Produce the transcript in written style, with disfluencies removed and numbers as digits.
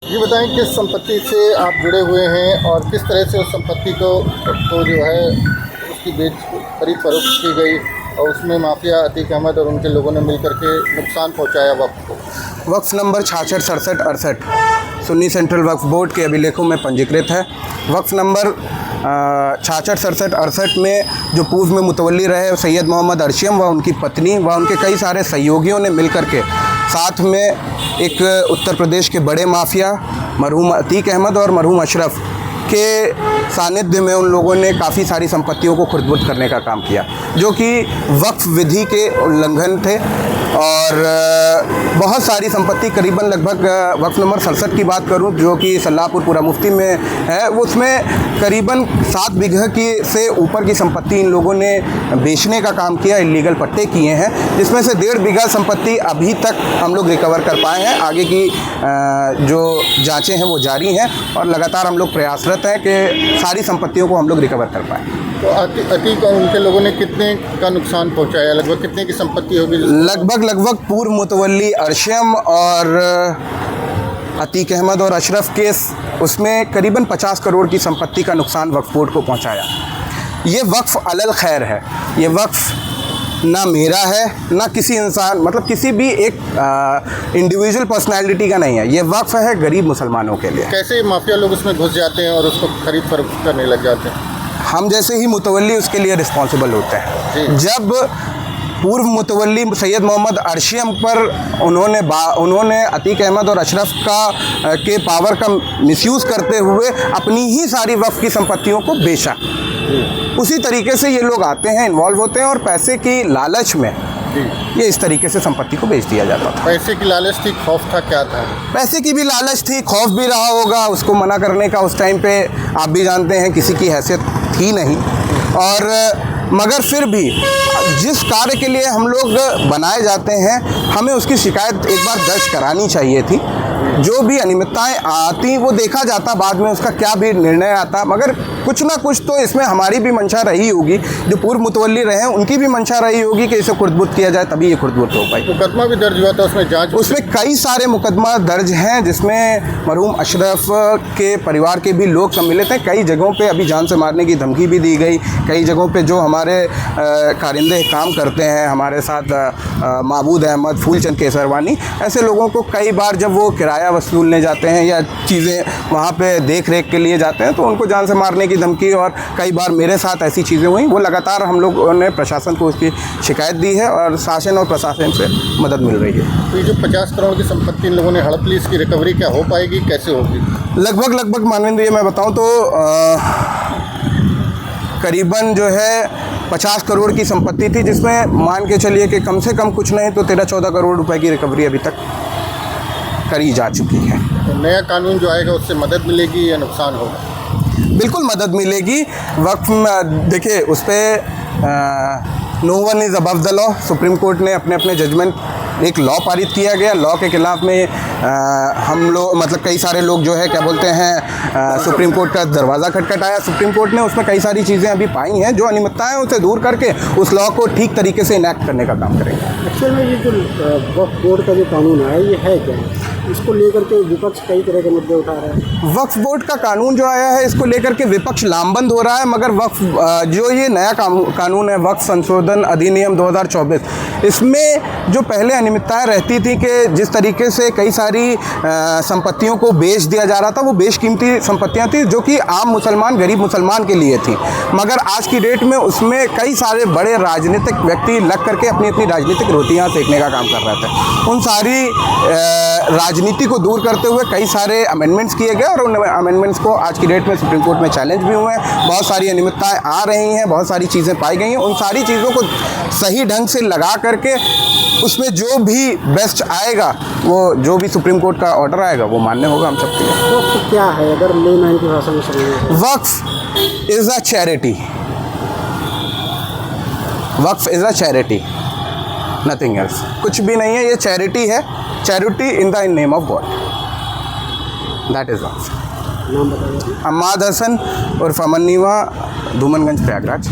ये बताएं किस संपत्ति से आप जुड़े हुए हैं और किस तरह से उस संपत्ति को जो है उसकी खरीद फरोख्त की गई और उसमें माफिया अतीक अहमद और उनके लोगों ने मिलकर के नुकसान पहुंचाया वक्फ को। वक्फ नंबर 66 67 68 सुन्नी सेंट्रल वक्फ बोर्ड के अभिलेखों में पंजीकृत है। वक्फ नंबर 66 67 68 में जो पूर्व में मुतवल्ली रहे सैयद मोहम्मद अर्शियम व उनकी पत्नी व उनके कई सारे सहयोगियों ने मिलकर के साथ में एक उत्तर प्रदेश के बड़े माफिया मरहूम अतीक अहमद और मरहूम अशरफ के सानिध्य में उन लोगों ने काफ़ी सारी संपत्तियों को खुर्द-बुर्द करने का काम किया, जो कि वक्फ विधि के उल्लंघन थे। और बहुत सारी संपत्ति करीबन लगभग वक्फ नंबर 67 की बात करूं जो कि सल्लाहपुर पूरा मुफ्ती में है, उसमें करीबन 7 बीघा की से ऊपर की संपत्ति इन लोगों ने बेचने का काम किया, इलीगल पट्टे किए हैं, जिसमें से 1.5 बीघा संपत्ति अभी तक हम लोग रिकवर कर पाए हैं। आगे की जो जांचें हैं वो जारी हैं और लगातार हम लोग प्रयासरत हैं कि सारी संपत्तियों को हम लोग रिकवर कर पाएँ। तो अतीक और उनके लोगों ने कितने का नुकसान पहुंचाया, लगभग कितने की संपत्ति होगी? लगभग पूर्व मुतवल्ली अर्शियम और अतीक अहमद और अशरफ के उसमें करीबन 50 करोड़ की संपत्ति का नुकसान वक्फ बोर्ड को पहुंचाया। ये वक्फ अलल खैर है, ये वक्फ ना मेरा है ना किसी इंसान मतलब किसी भी एक इंडिविजुअल पर्सनैलिटी का नहीं है, ये वक्फ है गरीब मुसलमानों के लिए। कैसे माफिया लोग उसमें घुस जाते हैं और उसको खरीद फरोख्त करने लग जाते हैं? हम जैसे ही मुतवल्ली उसके लिए रिस्पॉन्सिबल होते हैं। जब पूर्व मुतवल्ली सैयद मोहम्मद अर्शियम पर उन्होंने अतीक अहमद और अशरफ के पावर का मिसयूज़ करते हुए अपनी ही सारी वक्फ की संपत्तियों को बेचा, उसी तरीके से ये लोग आते हैं, इन्वॉल्व होते हैं और पैसे की लालच में ये इस तरीके से संपत्ति को बेच दिया जाता था। पैसे की लालच थी, खौफ था, क्या था? पैसे की भी लालच थी, खौफ भी रहा होगा, उसको मना करने का उस टाइम पे आप भी जानते हैं किसी की हैसियत थी नहीं। और मगर फिर भी जिस कार्य के लिए हम लोग बनाए जाते हैं हमें उसकी शिकायत एक बार दर्ज करानी चाहिए थी। जो भी अनियमितताएं आती वो देखा जाता, बाद में उसका क्या भी निर्णय आता, मगर कुछ ना कुछ तो इसमें हमारी भी मंशा रही होगी, जो पूर्व मुतवल्ली रहे हैं उनकी भी मंशा रही होगी कि इसे खुर्द-बुर्द किया जाए, तभी ये खुर्द-बुर्द हो पाई। मुकदमा भी दर्ज हुआ था उसमें, जांच उसमें कई सारे मुकदमा दर्ज हैं, जिसमें मरहूम अशरफ के परिवार के भी लोग सम्मिलित हैं। कई जगहों पे अभी जान से मारने की धमकी भी दी गई, कई जगहों पे जो हमारे कारिंदे काम करते हैं हमारे साथ महबूद अहमद, फूलचंद केसरवानी, ऐसे लोगों को कई बार जब वो किराया वसूलने जाते हैं या चीज़ें वहाँ पे देख रेख के लिए जाते हैं तो उनको जान से मारने की धमकी, और कई बार मेरे साथ ऐसी चीज़ें हुई। वो लगातार हम लोगों ने प्रशासन को उसकी शिकायत दी है और शासन और प्रशासन से मदद मिल रही है। तो ये जो 50 करोड़ की संपत्ति इन लोगों ने हड़प ली, इसकी रिकवरी क्या हो पाएगी, कैसे होगी? लगभग मानवेंद्र ये मैं बताऊँ तो करीबन जो है 50 करोड़ की संपत्ति थी, जिसमें मान के चलिए कि कम से कम कुछ नहीं तो 13-14 करोड़ रुपए की रिकवरी अभी तक करी जा चुकी है। तो नया कानून जो आएगा उससे मदद मिलेगी या नुकसान होगा? बिल्कुल मदद मिलेगी। वक्फ में देखिए उस पर no one is above the law, Supreme Court ने अपने जजमेंट एक लॉ पारित किया गया, लॉ के खिलाफ में हम लोग मतलब कई सारे लोग जो है क्या बोलते हैं सुप्रीम कोर्ट का दरवाज़ा खटखटाया। सुप्रीम कोर्ट ने उसमें कई सारी चीज़ें अभी पाई हैं जो अनियमितताएं उसे दूर करके उस लॉ को ठीक तरीके से इनैक्ट करने का काम करेंगे। एक्चुअल में ये जो वक्फ बोर्ड का जो कानून है ये है क्या? इसको लेकर के विपक्ष कई तरह के मुद्दे उठा रहा है। वक्फ बोर्ड का कानून जो आया है इसको लेकर के विपक्ष लामबंद हो रहा है, मगर वक्फ जो ये नया कानून है वक्फ संशोधन अधिनियम 2024, इसमें जो पहले अनियमितताएं रहती थी कि जिस तरीके से कई सारी संपत्तियों को बेच दिया जा रहा था, वो बेशकीमती संपत्तियां थी जो कि आम मुसलमान गरीब मुसलमान के लिए थी, मगर आज की डेट में उसमें कई सारे बड़े राजनीतिक व्यक्ति लग करके अपनी अपनी राजनीतिक रोटियां सेकने का काम कर रहे थे। उन सारी राजनीति को दूर करते हुए कई सारे अमेंडमेंट्स किए गए और उन अमेंडमेंट्स को आज की डेट में सुप्रीम कोर्ट में चैलेंज भी हुए हैं। बहुत सारी अनियमितताएं आ रही हैं, बहुत सारी चीज़ें पाई गई हैं। उन सारी चीज़ों को सही ढंग से लगा करके उसमें जो भी बेस्ट आएगा, वो जो भी सुप्रीम कोर्ट का ऑर्डर आएगा वो मान्य होगा हम सबके लिए। वक्फ क्या है अगर लेमैन की भाषा में समझें? Waqf is a charity, Waqf is a charity, nothing else. कुछ भी नहीं है, ये चैरिटी है, charity in the name of God, that is Waqf. नाम बताइए। अम्माद हसन और फमन्नीवा, धूमनगंज, प्रयागराज।